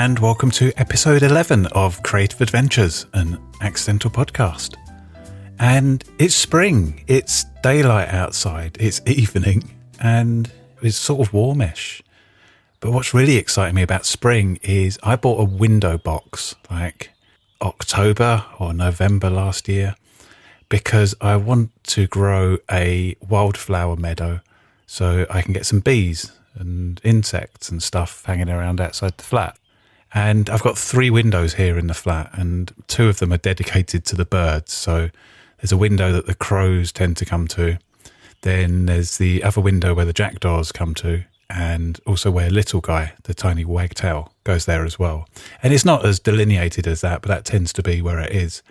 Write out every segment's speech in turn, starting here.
and welcome to episode 11 of Creative Adventures, an accidental podcast. And it's spring, it's daylight outside, it's evening, and it's sort of warmish. But what's really exciting me about spring is I bought a window box like October or November last year because I want to grow a wildflower meadow so I can get some bees and insects and stuff hanging around outside the flat. And I've got 3 windows here in the flat, and 2 of them are dedicated to the birds. So there's a window that the crows tend to come to. Then there's the other window where the jackdaws come to, and also where Little Guy, the tiny wagtail, goes there as well. And it's not as delineated as that, but that tends to be where it is.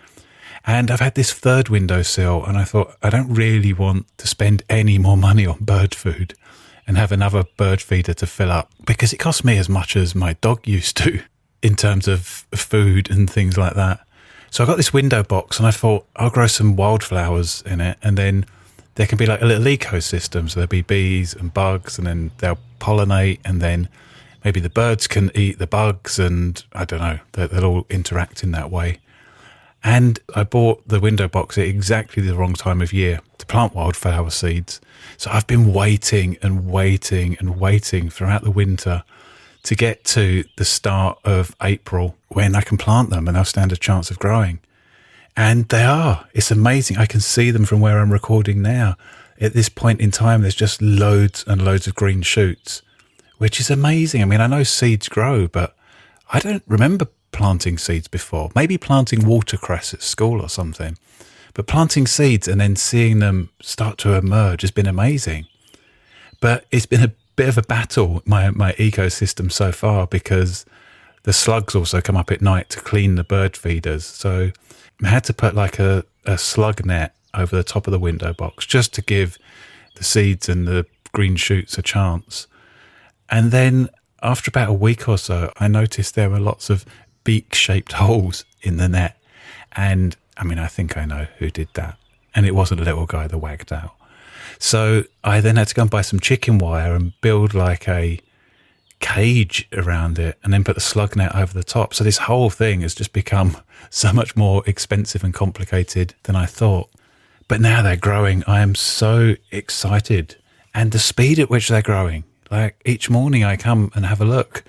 And I've had this 3rd windowsill, and I thought I don't really want to spend any more money on bird food and have another bird feeder to fill up, because it costs me as much as my dog used to in terms of food and things like that. So I got this window box and I thought I'll grow some wildflowers in it, and then there can be like a little ecosystem. So there'll be bees and bugs, and then they'll pollinate, and then maybe the birds can eat the bugs, and I don't know, they'll all interact in that way. And I bought the window box at exactly the wrong time of year to plant wildflower seeds. So I've been waiting and waiting and waiting throughout the winter to get to the start of April when I can plant them and they'll stand a chance of growing. And they are. It's amazing. I can see them from where I'm recording now. At this point in time, there's just loads and loads of green shoots, which is amazing. I mean, I know seeds grow, but I don't remember planting seeds before. Maybe planting watercress at school or something. But planting seeds and then seeing them start to emerge has been amazing. But it's been a bit of a battle, my ecosystem so far, because the slugs also come up at night to clean the bird feeders. So I had to put like a slug net over the top of the window box just to give the seeds and the green shoots a chance. And then after about a week or so, I noticed there were lots of beak-shaped holes in the net. And I mean, I think I know who did that. And it wasn't Little Guy, the wagtail. So I then had to go and buy some chicken wire and build like a cage around it, and then put the slug net over the top. So this whole thing has just become so much more expensive and complicated than I thought. But now they're growing. I am so excited. And the speed at which they're growing, like each morning I come and have a look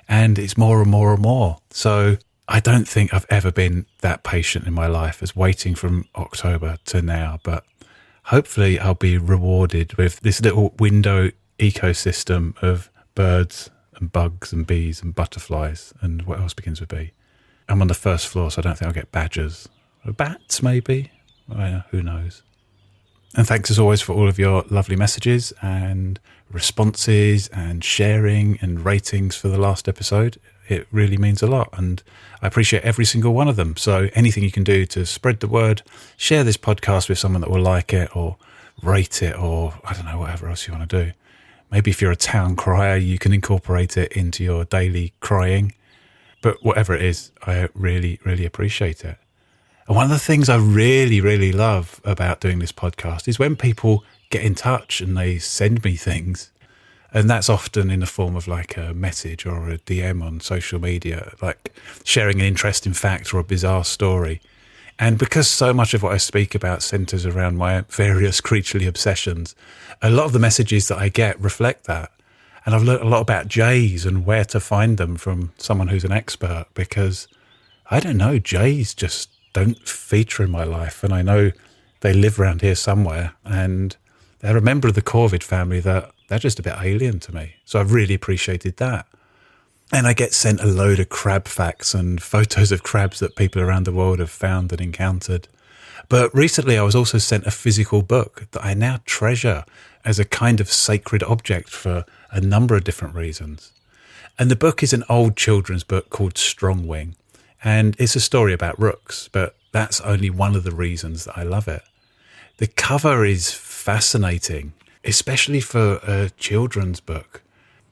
and it's more and more and more. So I don't think I've ever been that patient in my life as waiting from October to now, but hopefully I'll be rewarded with this little window ecosystem of birds and bugs and bees and butterflies and what else begins with B. I'm on the 1st floor, so I don't think I'll get badgers. Or bats, maybe? Who knows? And thanks as always for all of your lovely messages and responses and sharing and ratings for the last episode. It really means a lot, and I appreciate every single one of them. So anything you can do to spread the word, share this podcast with someone that will like it, or rate it, or I don't know, whatever else you want to do. Maybe if you're a town crier, you can incorporate it into your daily crying. But whatever it is, I really, really appreciate it. And one of the things I really, really love about doing this podcast is when people get in touch and they send me things. And that's often in the form of like a message or a DM on social media, like sharing an interesting fact or a bizarre story. And because so much of what I speak about centres around my various creaturely obsessions, a lot of the messages that I get reflect that. And I've learned a lot about jays and where to find them from someone who's an expert, because I don't know, jays just don't feature in my life. And I know they live around here somewhere, and they're a member of the corvid family that they're just a bit alien to me. So I've really appreciated that. And I get sent a load of crab facts and photos of crabs that people around the world have found and encountered. But recently I was also sent a physical book that I now treasure as a kind of sacred object for a number of different reasons. And the book is an old children's book called Strong Wing. And it's a story about rooks, but that's only one of the reasons that I love it. The cover is fascinating, especially for a children's book.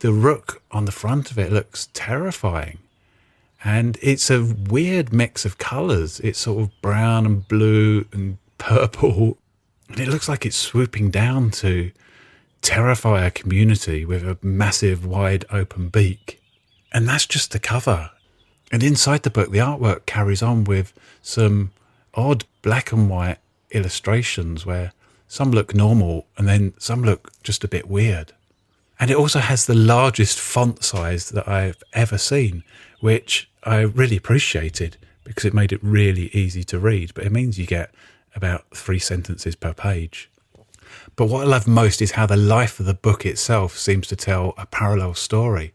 The rook on the front of it looks terrifying. And it's a weird mix of colours. It's sort of brown and blue and purple. And it looks like it's swooping down to terrify a community with a massive, wide open beak. And that's just the cover. And inside the book, the artwork carries on with some odd black and white illustrations where some look normal and then some look just a bit weird. And it also has the largest font size that I've ever seen, which I really appreciated because it made it really easy to read. But it means you get about 3 sentences per page. But what I love most is how the life of the book itself seems to tell a parallel story.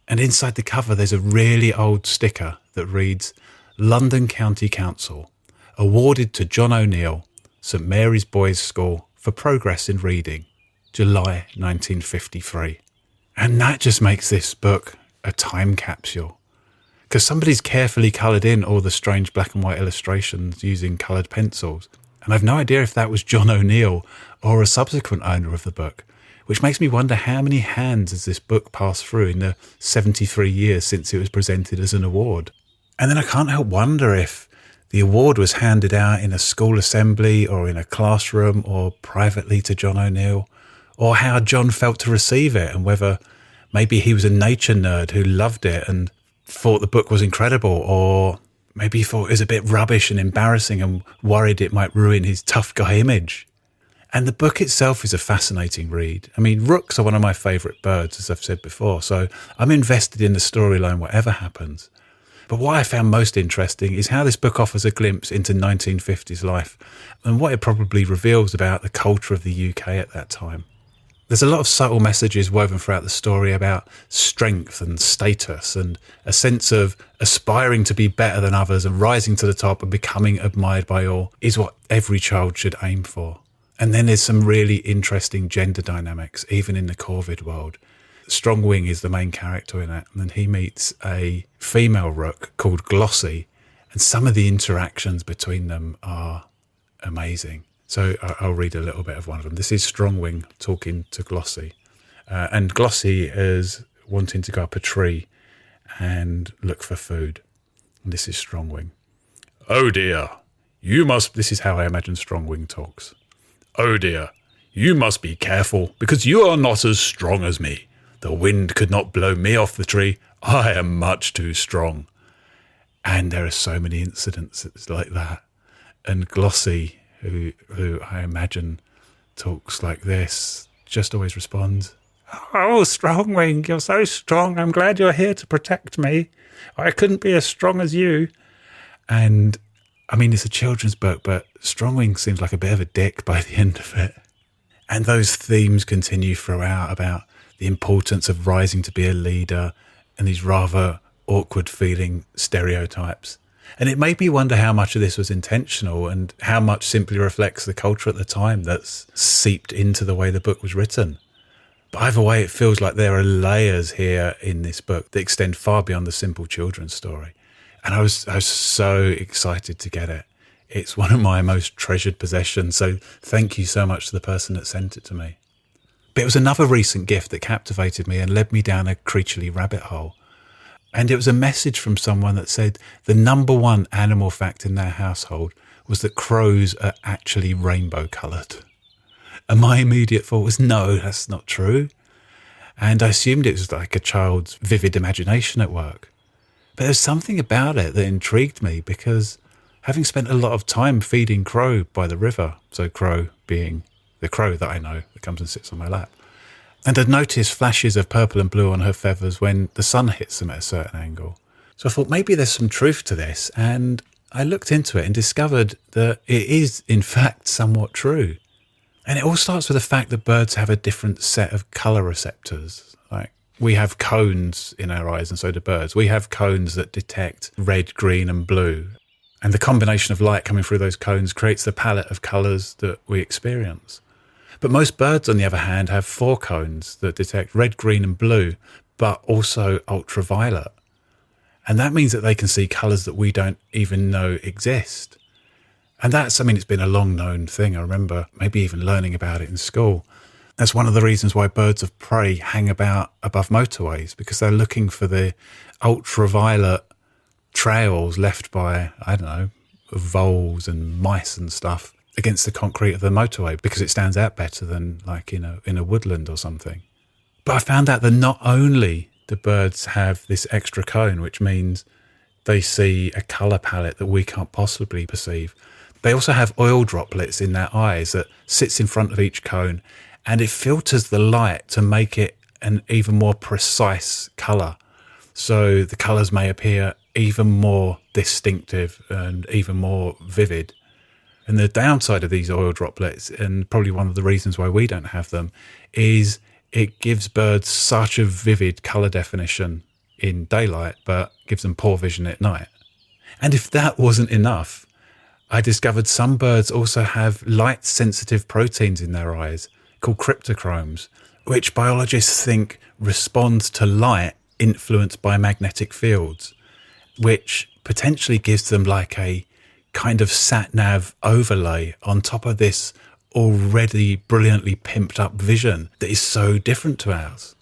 And inside the cover, there's a really old sticker that reads, London County Council, awarded to John O'Neill, St Mary's Boys' School for progress in reading, July 1953. And that just makes this book a time capsule, because somebody's carefully coloured in all the strange black and white illustrations using coloured pencils. And I've no idea if that was John O'Neill or a subsequent owner of the book, which makes me wonder how many hands has this book passed through in the 73 years since it was presented as an award. And then I can't help wonder if the award was handed out in a school assembly or in a classroom or privately to John O'Neill, or how John felt to receive it, and whether maybe he was a nature nerd who loved it and thought the book was incredible, or maybe he thought it was a bit rubbish and embarrassing and worried it might ruin his tough guy image. And the book itself is a fascinating read. I mean, rooks are one of my favourite birds, as I've said before, so I'm invested in the storyline whatever happens. But what I found most interesting is how this book offers a glimpse into 1950s life and what it probably reveals about the culture of the UK at that time. There's a lot of subtle messages woven throughout the story about strength and status and a sense of aspiring to be better than others and rising to the top and becoming admired by all is what every child should aim for. And then there's some really interesting gender dynamics, even in the corvid world. Strongwing is the main character in it, and he meets a female rook called Glossy, and some of the interactions between them are amazing. So I'll read a little bit of one of them. This is Strongwing talking to Glossy. And Glossy is wanting to go up a tree and look for food. And this is Strongwing. Oh dear, you must... This is how I imagine Strongwing talks. Oh dear, you must be careful because you are not as strong as me. The wind could not blow me off the tree. I am much too strong. And there are so many incidents like that. And Glossy, who I imagine talks like this, just always responds, "Oh, Strongwing, you're so strong. I'm glad you're here to protect me. I couldn't be as strong as you." And I mean, it's a children's book, but Strongwing seems like a bit of a dick by the end of it. And those themes continue throughout about the importance of rising to be a leader and these rather awkward feeling stereotypes. And it made me wonder how much of this was intentional and how much simply reflects the culture at the time that's seeped into the way the book was written. But either way, it feels like there are layers here in this book that extend far beyond the simple children's story. And I was so excited to get it. It's one of my most treasured possessions, so thank you so much to the person that sent it to me. But it was another recent gift that captivated me and led me down a creaturely rabbit hole. And it was a message from someone that said the number one animal fact in their household was that crows are actually rainbow coloured. And my immediate thought was, no, that's not true. And I assumed it was like a child's vivid imagination at work. But there's something about it that intrigued me because having spent a lot of time feeding Crow by the river, so Crow being the crow that I know that comes and sits on my lap, and I'd noticed flashes of purple and blue on her feathers when the sun hits them at a certain angle. So I thought maybe there's some truth to this, and I looked into it and discovered that it is, in fact, somewhat true. And it all starts with the fact that birds have a different set of colour receptors. Like, we have cones in our eyes, and so do birds. We have cones that detect red, green, and blue. And the combination of light coming through those cones creates the palette of colours that we experience. But most birds, on the other hand, have 4 cones that detect red, green, and blue, but also ultraviolet. And that means that they can see colours that we don't even know exist. And it's been a long known thing. I remember maybe even learning about it in school. That's one of the reasons why birds of prey hang about above motorways, because they're looking for the ultraviolet trails left by, voles and mice and stuff against the concrete of the motorway, because it stands out better than like in a woodland or something. But I found out that not only do birds have this extra cone, which means they see a colour palette that we can't possibly perceive. They also have oil droplets in their eyes that sits in front of each cone, and it filters the light to make it an even more precise colour. So the colours may appear even more distinctive and even more vivid. And the downside of these oil droplets, and probably one of the reasons why we don't have them, is it gives birds such a vivid colour definition in daylight, but gives them poor vision at night. And if that wasn't enough, I discovered some birds also have light-sensitive proteins in their eyes called cryptochromes, which biologists think respond to light influenced by magnetic fields, which potentially gives them like a kind of sat-nav overlay on top of this already brilliantly pimped up vision that is so different to ours.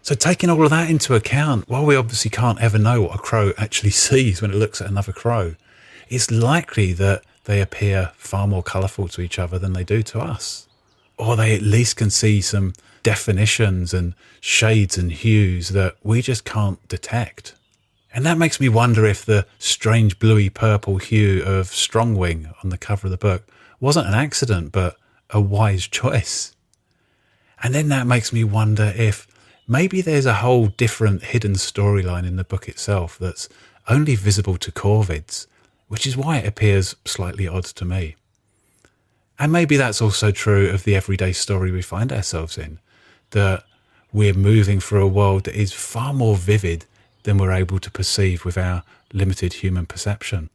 So taking all of that into account, while we obviously can't ever know what a crow actually sees when it looks at another crow, it's likely that they appear far more colourful to each other than they do to us. Or they at least can see some definitions and shades and hues that we just can't detect. And that makes me wonder if the strange bluey purple hue of Strongwing on the cover of the book wasn't an accident, but a wise choice. And then that makes me wonder if maybe there's a whole different hidden storyline in the book itself that's only visible to corvids, which is why it appears slightly odd to me. And maybe that's also true of the everyday story we find ourselves in, that we're moving through a world that is far more vivid than we're able to perceive with our limited human perception.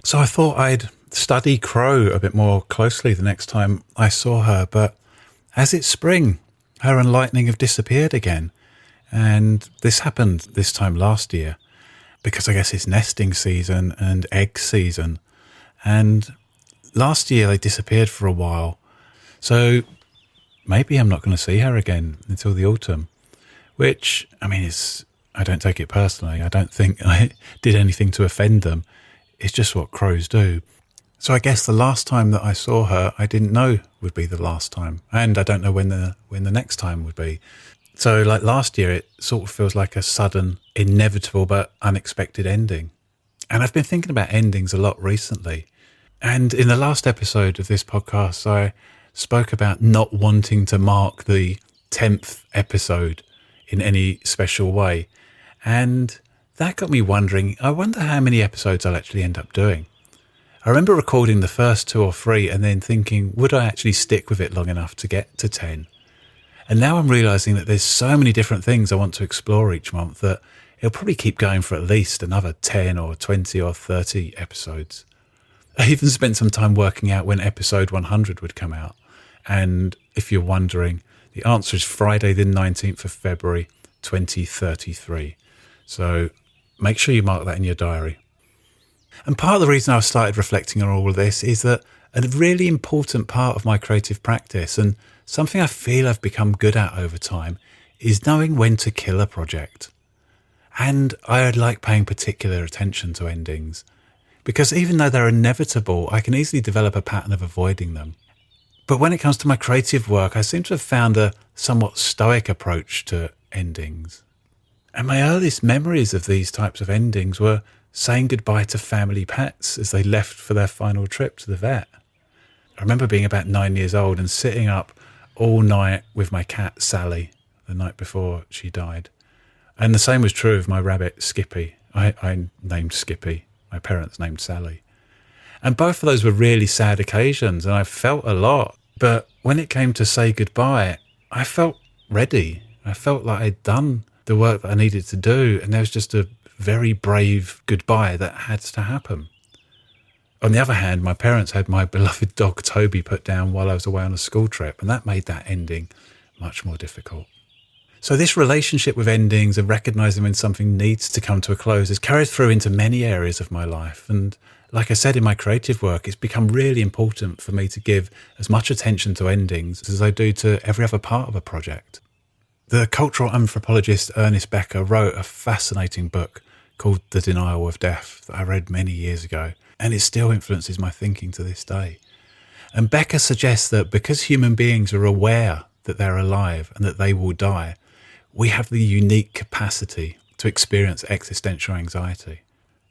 So I thought I'd study Crow a bit more closely the next time I saw her, but as it's spring, her and Lightning have disappeared again. And this happened this time last year, because I guess it's nesting season and egg season. And last year they disappeared for a while. So maybe I'm not going to see her again until the autumn, which, I mean, I don't take it personally. I don't think I did anything to offend them. It's just what crows do. So I guess the last time that I saw her, I didn't know would be the last time. And I don't know when the next time would be. So like last year, it sort of feels like a sudden, inevitable but unexpected ending. And I've been thinking about endings a lot recently. And in the last episode of this podcast, I spoke about not wanting to mark the 10th episode in any special way. And that got me wondering, I wonder how many episodes I'll actually end up doing. I remember recording the first 2 or 3 and then thinking, would I actually stick with it long enough to get to 10? And now I'm realising that there's so many different things I want to explore each month that it'll probably keep going for at least another 10 or 20 or 30 episodes. I even spent some time working out when episode 100 would come out. And if you're wondering, the answer is Friday the 19th of February 2033. So make sure you mark that in your diary. And part of the reason I've started reflecting on all of this is that a really important part of my creative practice, and something I feel I've become good at over time, is knowing when to kill a project. And I like paying particular attention to endings, because even though they're inevitable, I can easily develop a pattern of avoiding them. But when it comes to my creative work, I seem to have found a somewhat stoic approach to endings. And my earliest memories of these types of endings were saying goodbye to family pets as they left for their final trip to the vet. I remember being about 9 years old and sitting up all night with my cat Sally the night before she died. And the same was true of my rabbit Skippy. I named Skippy. My parents named Sally. And both of those were really sad occasions, and I felt a lot. But when it came to say goodbye, I felt ready. I felt like I'd done the work that I needed to do, and there was just a very brave goodbye that had to happen. On the other hand, my parents had my beloved dog Toby put down while I was away on a school trip, and that made that ending much more difficult. So this relationship with endings and recognising when something needs to come to a close is carried through into many areas of my life. And like I said, in my creative work, it's become really important for me to give as much attention to endings as I do to every other part of a project. The cultural anthropologist Ernest Becker wrote a fascinating book called The Denial of Death that I read many years ago, and it still influences my thinking to this day. And Becker suggests that because human beings are aware that they're alive and that they will die, we have the unique capacity to experience existential anxiety.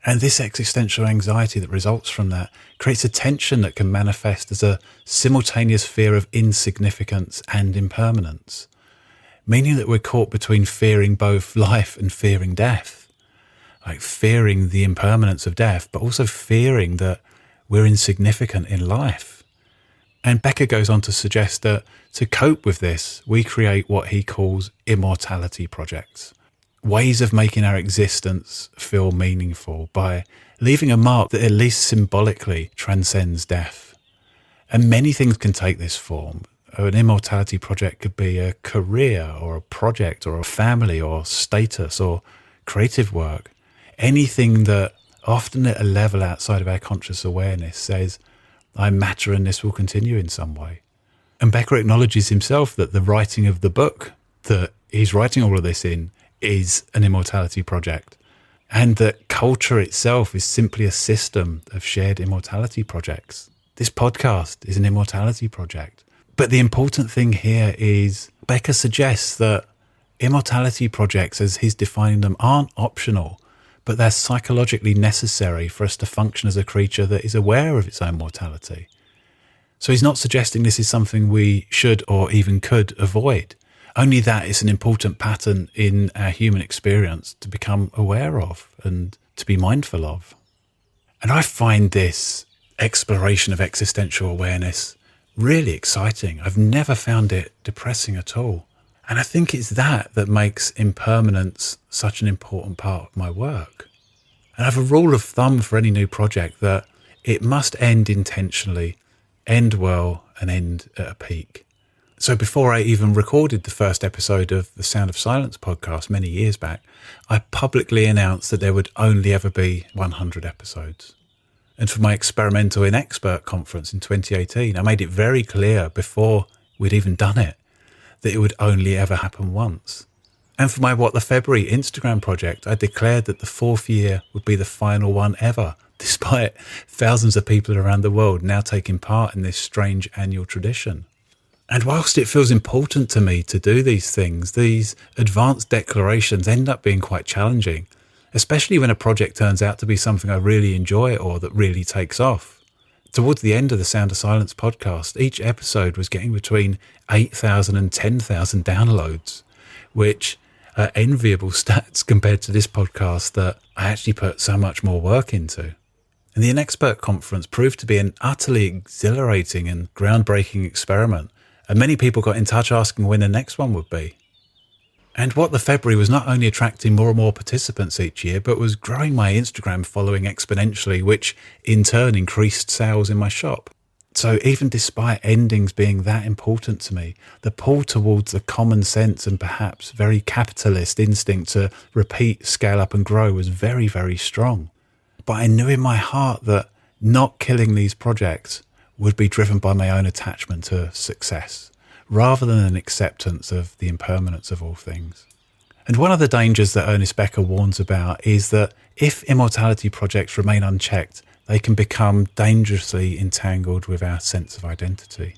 And this existential anxiety that results from that creates a tension that can manifest as a simultaneous fear of insignificance and impermanence, meaning that we're caught between fearing both life and fearing death, like fearing the impermanence of death, but also fearing that we're insignificant in life. And Becker goes on to suggest that to cope with this, we create what he calls immortality projects. Ways of making our existence feel meaningful by leaving a mark that at least symbolically transcends death. And many things can take this form. An immortality project could be a career or a project or a family or status or creative work. Anything that often at a level outside of our conscious awareness says, I matter and this will continue in some way. And Becker acknowledges himself that the writing of the book that he's writing all of this in is an immortality project, and that culture itself is simply a system of shared immortality projects. This podcast is an immortality project. But the important thing here is Becker suggests that immortality projects, as he's defining them, aren't optional, but they're psychologically necessary for us to function as a creature that is aware of its own mortality. So he's not suggesting this is something we should or even could avoid. Only that is an important pattern in our human experience to become aware of and to be mindful of. And I find this exploration of existential awareness really exciting. I've never found it depressing at all. And I think it's that makes impermanence such an important part of my work. And I have a rule of thumb for any new project that it must end intentionally, end well, and end at a peak. So before I even recorded the first episode of the Sound of Silence podcast many years back, I publicly announced that there would only ever be 100 episodes. And for my experimental in expert conference in 2018, I made it very clear before we'd even done it that it would only ever happen once. And for my What the February Instagram project, I declared that the 4th year would be the final one ever, despite thousands of people around the world now taking part in this strange annual tradition. And whilst it feels important to me to do these things, these advanced declarations end up being quite challenging, especially when a project turns out to be something I really enjoy or that really takes off. Towards the end of the Sound of Silence podcast, each episode was getting between 8,000 and 10,000 downloads, which are enviable stats compared to this podcast that I actually put so much more work into. And the Inexpert Conference proved to be an utterly exhilarating and groundbreaking experiment. And many people got in touch asking when the next one would be. And What the February was not only attracting more and more participants each year, but was growing my Instagram following exponentially, which in turn increased sales in my shop. So even despite endings being that important to me, the pull towards the common sense and perhaps very capitalist instinct to repeat, scale up and grow was very, very strong. But I knew in my heart that not killing these projects would be driven by my own attachment to success, rather than an acceptance of the impermanence of all things. And one of the dangers that Ernest Becker warns about is that if immortality projects remain unchecked, they can become dangerously entangled with our sense of identity.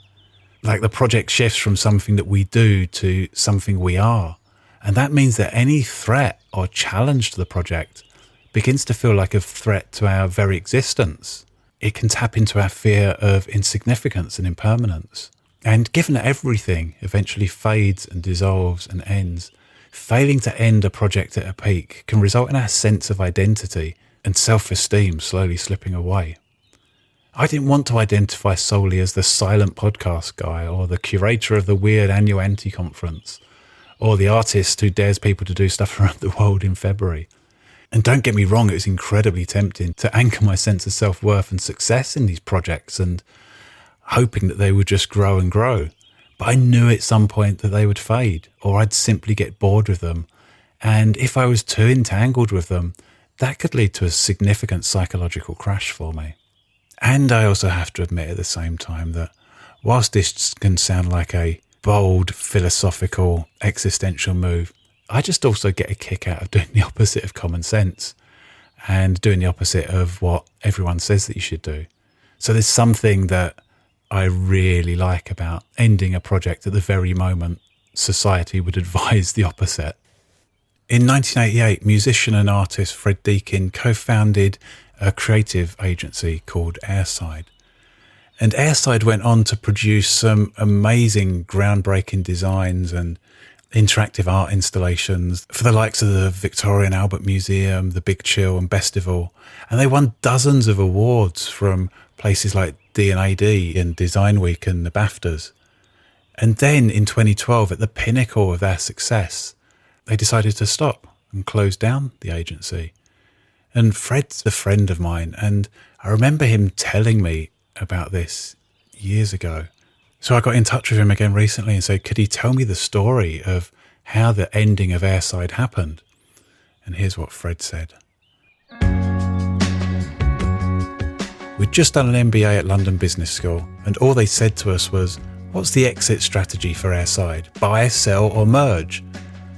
Like the project shifts from something that we do to something we are. And that means that any threat or challenge to the project begins to feel like a threat to our very existence. It can tap into our fear of insignificance and impermanence. And given that everything eventually fades and dissolves and ends, failing to end a project at a peak can result in our sense of identity and self-esteem slowly slipping away. I didn't want to identify solely as the silent podcast guy or the curator of the weird annual anti-conference or the artist who dares people to do stuff around the world in February. And don't get me wrong, it was incredibly tempting to anchor my sense of self-worth and success in these projects and hoping that they would just grow and grow. But I knew at some point that they would fade, or I'd simply get bored with them. And if I was too entangled with them, that could lead to a significant psychological crash for me. And I also have to admit at the same time that whilst this can sound like a bold, philosophical, existential move, I just also get a kick out of doing the opposite of common sense and doing the opposite of what everyone says that you should do. So there's something that I really like about ending a project at the very moment society would advise the opposite. In 1988, musician and artist Fred Deakin co-founded a creative agency called Airside. And Airside went on to produce some amazing groundbreaking designs and interactive art installations for the likes of the Victoria and Albert Museum, the Big Chill and Bestival. And they won dozens of awards from places like D&AD and Design Week and the BAFTAs. And then in 2012, at the pinnacle of their success, they decided to stop and close down the agency. And Fred's a friend of mine, and I remember him telling me about this years ago. So I got in touch with him again recently and said, could he tell me the story of how the ending of Airside happened? And here's what Fred said. We'd just done an MBA at London Business School, and all they said to us was, what's the exit strategy for Airside? Buy, sell or merge?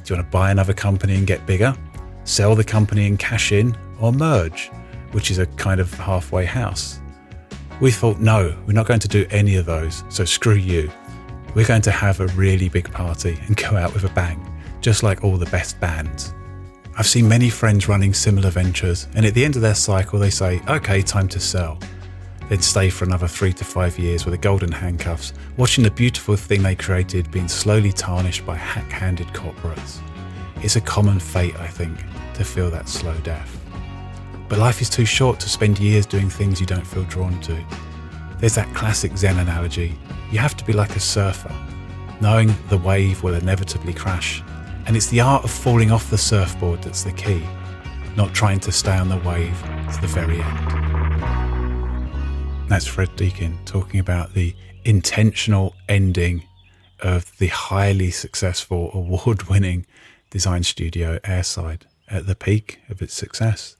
Do you want to buy another company and get bigger? Sell the company and cash in? Or merge, which is a kind of halfway house? We thought, no, we're not going to do any of those, so screw you. We're going to have a really big party and go out with a bang, just like all the best bands. I've seen many friends running similar ventures, and at the end of their cycle they say, okay, time to sell. Then stay for another 3 to 5 years with the golden handcuffs, watching the beautiful thing they created being slowly tarnished by hack-handed corporates. It's a common fate, I think, to feel that slow death. But life is too short to spend years doing things you don't feel drawn to. There's that classic Zen analogy. You have to be like a surfer, knowing the wave will inevitably crash. And it's the art of falling off the surfboard that's the key, not trying to stay on the wave to the very end. That's Fred Deakin talking about the intentional ending of the highly successful, award-winning design studio Airside at the peak of its success.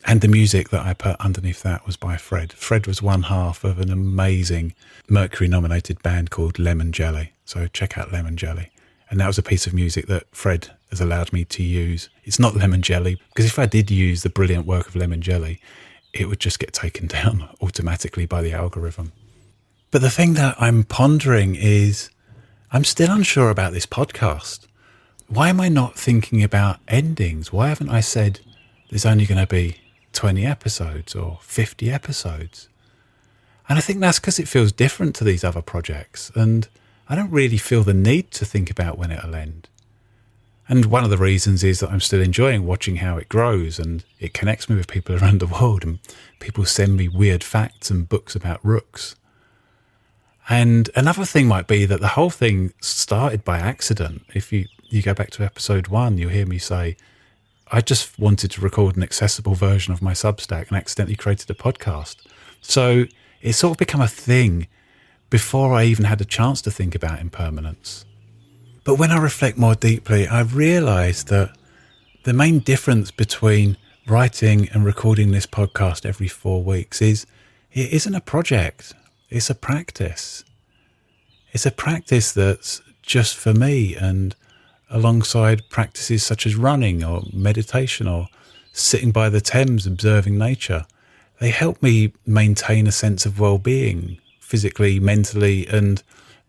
And the music that I put underneath that was by Fred. Fred was one half of an amazing Mercury-nominated band called Lemon Jelly. So check out Lemon Jelly. And that was a piece of music that Fred has allowed me to use. It's not Lemon Jelly, because if I did use the brilliant work of Lemon Jelly, it would just get taken down automatically by the algorithm. But the thing that I'm pondering is, I'm still unsure about this podcast. Why am I not thinking about endings? Why haven't I said there's only going to be 20 episodes or 50 episodes? And I think that's because it feels different to these other projects, and I don't really feel the need to think about when it'll end. And one of the reasons is that I'm still enjoying watching how it grows, and it connects me with people around the world, and people send me weird facts and books about Rooks. And another thing might be that the whole thing started by accident. If you go back to episode 1, you'll hear me say, I just wanted to record an accessible version of my Substack and accidentally created a podcast. So it's sort of become a thing before I even had a chance to think about impermanence. But when I reflect more deeply, I realise that the main difference between writing and recording this podcast every 4 weeks is it isn't a project, it's a practice. It's a practice that's just for me, and alongside practices such as running or meditation or sitting by the Thames observing nature. They help me maintain a sense of well-being, physically, mentally, and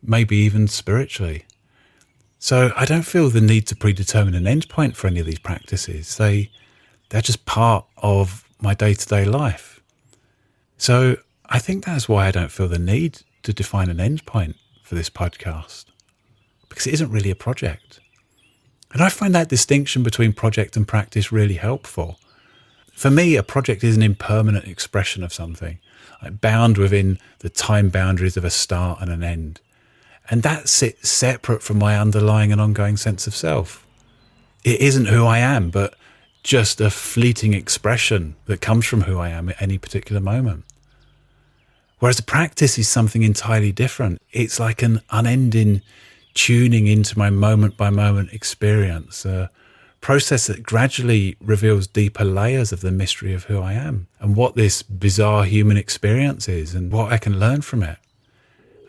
maybe even spiritually. So I don't feel the need to predetermine an endpoint for any of these practices. They're just part of my day-to-day life. So I think that's why I don't feel the need to define an endpoint for this podcast, because it isn't really a project. And I find that distinction between project and practice really helpful. For me, a project is an impermanent expression of something, like bound within the time boundaries of a start and an end. And that sits separate from my underlying and ongoing sense of self. It isn't who I am, but just a fleeting expression that comes from who I am at any particular moment. Whereas a practice is something entirely different. It's like an unending tuning into my moment-by-moment experience, a process that gradually reveals deeper layers of the mystery of who I am and what this bizarre human experience is and what I can learn from it.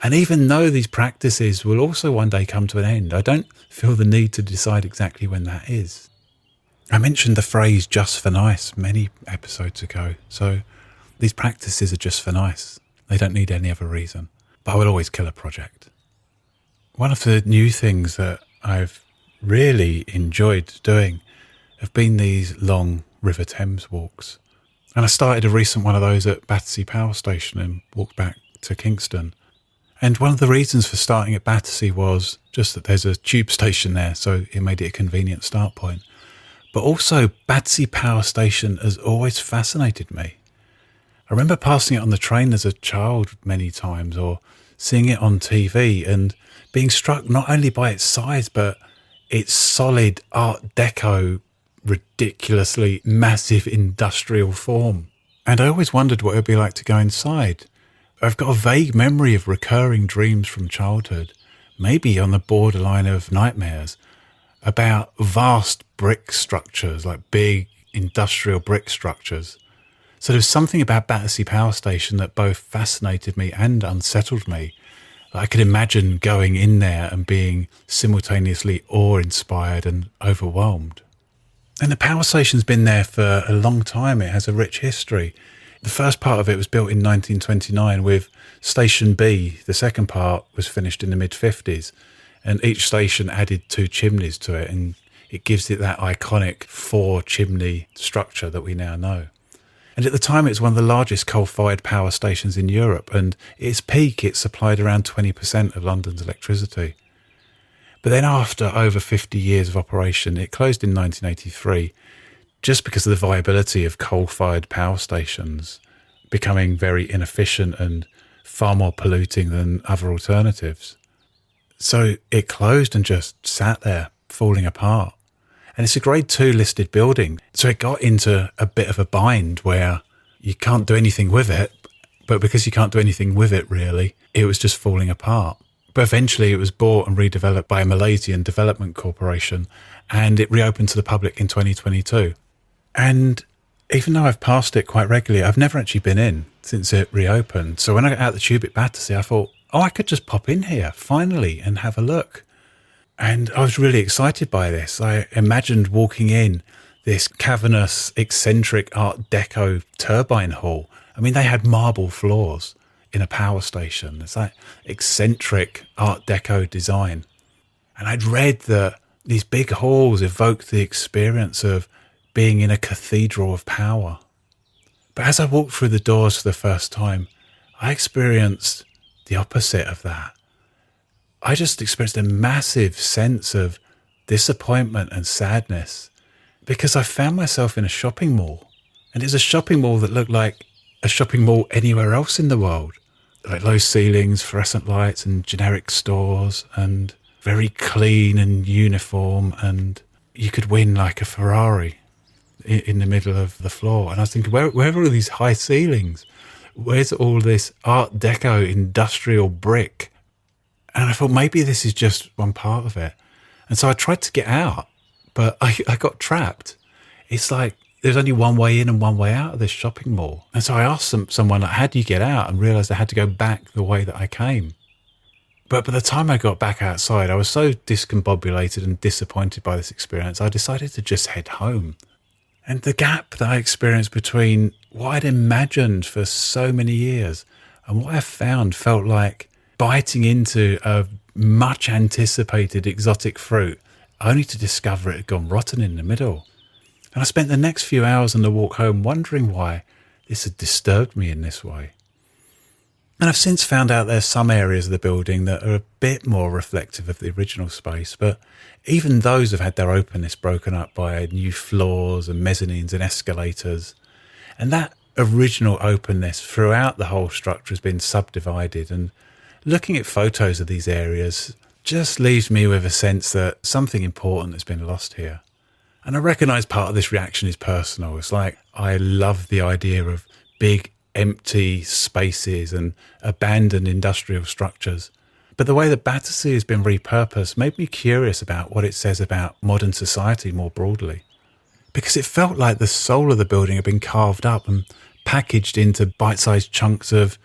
And even though these practices will also one day come to an end, I don't feel the need to decide exactly when that is. I mentioned the phrase just for nice many episodes ago, so these practices are just for nice. They don't need any other reason, but I will always kill a project. One of the new things that I've really enjoyed doing have been these long River Thames walks. And I started a recent one of those at Battersea Power Station and walked back to Kingston. And one of the reasons for starting at Battersea was just that there's a tube station there, so it made it a convenient start point. But also, Battersea Power Station has always fascinated me. I remember passing it on the train as a child many times, or seeing it on TV and being struck not only by its size, but its solid Art Deco, ridiculously massive industrial form. And I always wondered what it would be like to go inside. I've got a vague memory of recurring dreams from childhood, maybe on the borderline of nightmares, about vast brick structures, like big industrial brick structures. So there's something about Battersea Power Station that both fascinated me and unsettled me. I could imagine going in there and being simultaneously awe-inspired and overwhelmed. And the power station's been there for a long time. It has a rich history. The first part of it was built in 1929 with Station B. The second part was finished in the mid-50s. And each station added 2 chimneys to it. And it gives it that iconic 4-chimney structure that we now know. And at the time, it was one of the largest coal-fired power stations in Europe. And at its peak, it supplied around 20% of London's electricity. But then after over 50 years of operation, it closed in 1983, just because of the viability of coal-fired power stations becoming very inefficient and far more polluting than other alternatives. So it closed and just sat there, falling apart. And it's a Grade 2 listed building. So it got into a bit of a bind where you can't do anything with it, but because you can't do anything with it really, it was just falling apart. But eventually it was bought and redeveloped by a Malaysian development corporation, and it reopened to the public in 2022. And even though I've passed it quite regularly, I've never actually been in since it reopened. So when I got out the tube at Battersea, I thought, I could just pop in here finally and have a look. And I was really excited by this. I imagined walking in this cavernous, eccentric Art Deco turbine hall. I mean, they had marble floors in a power station. It's like eccentric Art Deco design. And I'd read that these big halls evoked the experience of being in a cathedral of power. But as I walked through the doors for the first time, I experienced the opposite of that. I just experienced a massive sense of disappointment and sadness because I found myself in a shopping mall. And it's a shopping mall that looked like a shopping mall anywhere else in the world. Like low ceilings, fluorescent lights and generic stores and very clean and uniform, and you could win like a Ferrari in the middle of the floor. And I was thinking, where are all these high ceilings? Where's all this Art Deco industrial brick? And I thought maybe this is just one part of it. And so I tried to get out, but I got trapped. It's like there's only one way in and one way out of this shopping mall. And so I asked someone, like, how do you get out? And realised I had to go back the way that I came. But by the time I got back outside, I was so discombobulated and disappointed by this experience, I decided to just head home. And the gap that I experienced between what I'd imagined for so many years and what I found felt like biting into a much anticipated exotic fruit, only to discover it had gone rotten in the middle. And I spent the next few hours on the walk home wondering why this had disturbed me in this way. And I've since found out there's some areas of the building that are a bit more reflective of the original space, but even those have had their openness broken up by new floors and mezzanines and escalators. And that original openness throughout the whole structure has been subdivided, and looking at photos of these areas just leaves me with a sense that something important has been lost here. And I recognise part of this reaction is personal. It's like I love the idea of big empty spaces and abandoned industrial structures. But the way that Battersea has been repurposed made me curious about what it says about modern society more broadly. Because it felt like the soul of the building had been carved up and packaged into bite-sized chunks of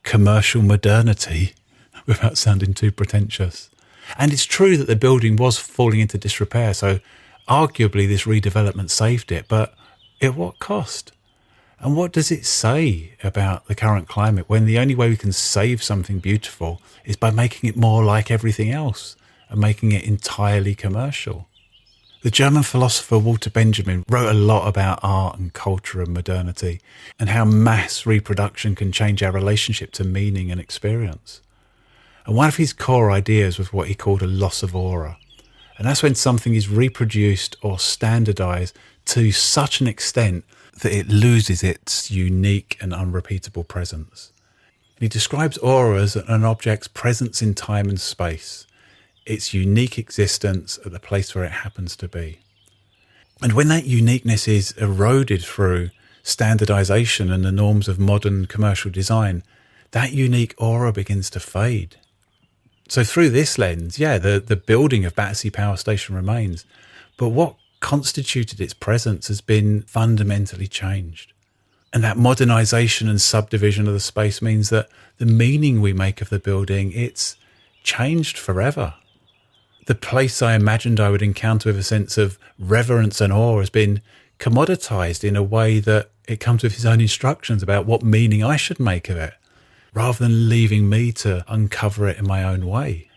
commercial modernity, without sounding too pretentious. And it's true that the building was falling into disrepair, so arguably this redevelopment saved it, but at what cost? And what does it say about the current climate when the only way we can save something beautiful is by making it more like everything else and making it entirely commercial? The German philosopher Walter Benjamin wrote a lot about art and culture and modernity, and how mass reproduction can change our relationship to meaning and experience. And one of his core ideas was what he called a loss of aura. And that's when something is reproduced or standardized to such an extent that it loses its unique and unrepeatable presence. He describes aura as an object's presence in time and space, its unique existence at the place where it happens to be. And when that uniqueness is eroded through standardization and the norms of modern commercial design, that unique aura begins to fade. So through this lens, the building of Battersea Power Station remains, but what constituted its presence has been fundamentally changed. And that modernisation and subdivision of the space means that the meaning we make of the building, it's changed forever. The place I imagined I would encounter with a sense of reverence and awe has been commoditised in a way that it comes with its own instructions about what meaning I should make of it, rather than leaving me to uncover it in my own way.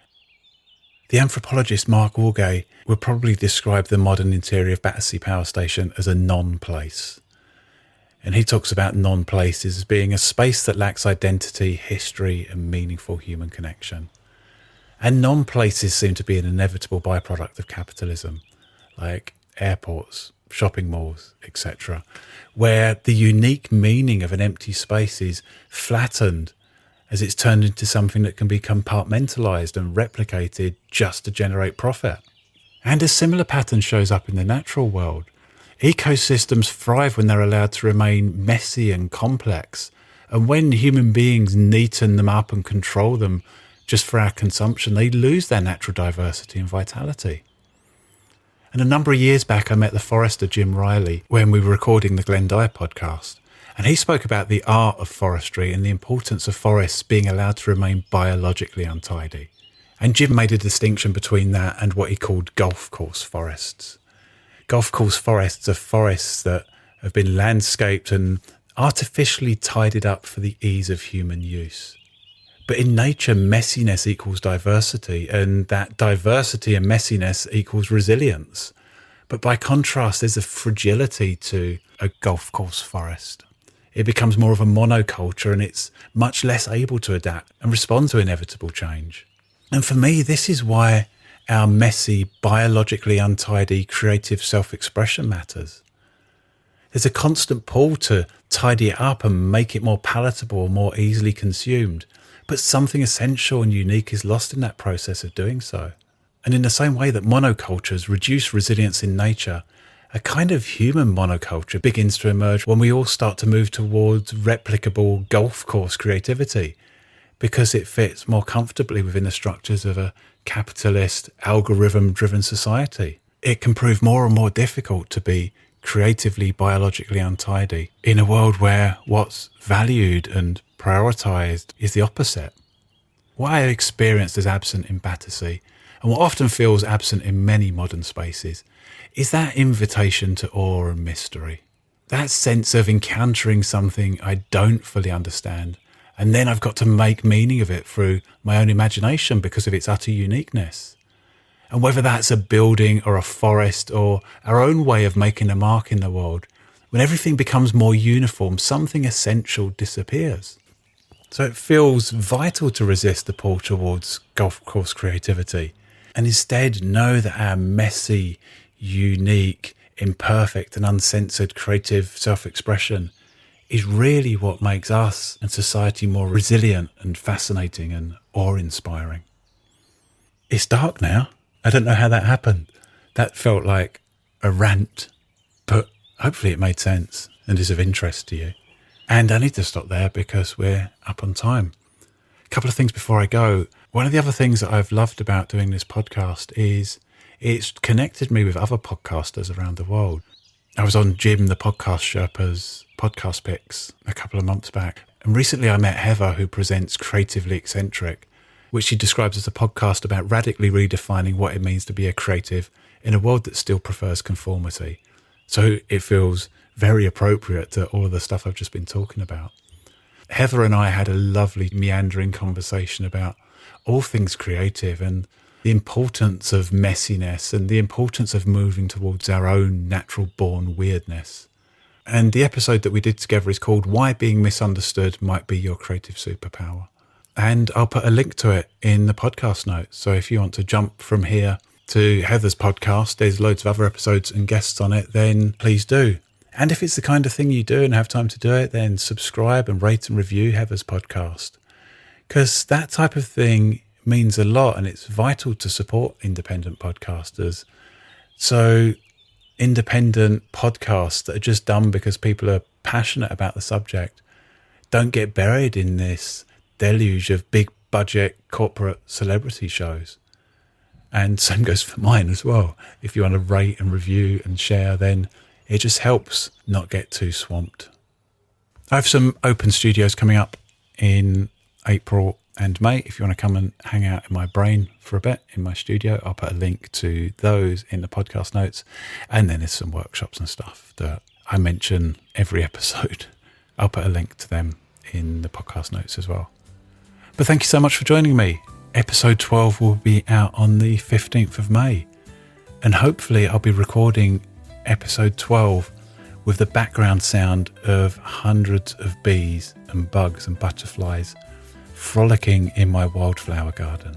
The anthropologist Mark Walgay would probably describe the modern interior of Battersea Power Station as a non-place. And he talks about non-places as being a space that lacks identity, history, and meaningful human connection. And non-places seem to be an inevitable byproduct of capitalism, like airports, shopping malls, etc., where the unique meaning of an empty space is flattened as it's turned into something that can be compartmentalised and replicated just to generate profit. And a similar pattern shows up in the natural world. Ecosystems thrive when they're allowed to remain messy and complex, and when human beings neaten them up and control them just for our consumption, they lose their natural diversity and vitality. And a number of years back, I met the forester Jim Riley when we were recording the Glendia podcast. And he spoke about the art of forestry and the importance of forests being allowed to remain biologically untidy. And Jim made a distinction between that and what he called golf course forests. Golf course forests are forests that have been landscaped and artificially tidied up for the ease of human use. But in nature, messiness equals diversity, and that diversity and messiness equals resilience. But by contrast, there's a fragility to a golf course forest. It becomes more of a monoculture, and it's much less able to adapt and respond to inevitable change. And for me, this is why our messy, biologically untidy, creative self-expression matters. There's a constant pull to tidy it up and make it more palatable or more easily consumed. But something essential and unique is lost in that process of doing so. And in the same way that monocultures reduce resilience in nature, a kind of human monoculture begins to emerge when we all start to move towards replicable golf course creativity, because it fits more comfortably within the structures of a capitalist, algorithm-driven society. It can prove more and more difficult to be creatively, biologically untidy in a world where what's valued and prioritised is the opposite. What I experienced as absent in Battersea, and what often feels absent in many modern spaces, is that invitation to awe and mystery. That sense of encountering something I don't fully understand, and then I've got to make meaning of it through my own imagination because of its utter uniqueness. And whether that's a building or a forest or our own way of making a mark in the world, when everything becomes more uniform, something essential disappears. So it feels vital to resist the pull towards golf course creativity and instead know that our messy, unique, imperfect and uncensored creative self-expression is really what makes us and society more resilient and fascinating and awe-inspiring. It's dark now. I don't know how that happened. That felt like a rant, but hopefully it made sense and is of interest to you. And I need to stop there because we're up on time. A couple of things before I go. One of the other things that I've loved about doing this podcast is it's connected me with other podcasters around the world. I was on Jim, the Podcast Sherpa's podcast picks a couple of months back. And recently I met Heather, who presents Creatively Eccentric, which she describes as a podcast about radically redefining what it means to be a creative in a world that still prefers conformity. So it feels very appropriate to all of the stuff I've just been talking about. Heather and I had a lovely meandering conversation about all things creative, and the importance of messiness and the importance of moving towards our own natural born weirdness. And the episode that we did together is called Why Being Misunderstood Might Be Your Creative Superpower. And I'll put a link to it in the podcast notes. So if you want to jump from here to Heather's podcast, there's loads of other episodes and guests on it, then please do. And if it's the kind of thing you do and have time to do it, then subscribe and rate and review Heather's podcast. Because that type of thing means a lot, and it's vital to support independent podcasters. So independent podcasts that are just done because people are passionate about the subject don't get buried in this deluge of big budget corporate celebrity shows. And same goes for mine as well. If you want to rate and review and share, then it just helps not get too swamped. I have some open studios coming up in April and May. If you want to come and hang out in my brain for a bit in my studio, I'll put a link to those in the podcast notes. And then there's some workshops and stuff that I mention every episode. I'll put a link to them in the podcast notes as well. But thank you so much for joining me. Episode 12 will be out on the 15th of May. And hopefully I'll be recording episode 12 with the background sound of hundreds of bees and bugs and butterflies frolicking in my wildflower garden,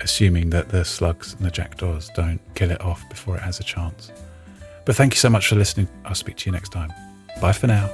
assuming that the slugs and the jackdaws don't kill it off before it has a chance. But thank you so much for listening. I'll speak to you next time. Bye for now.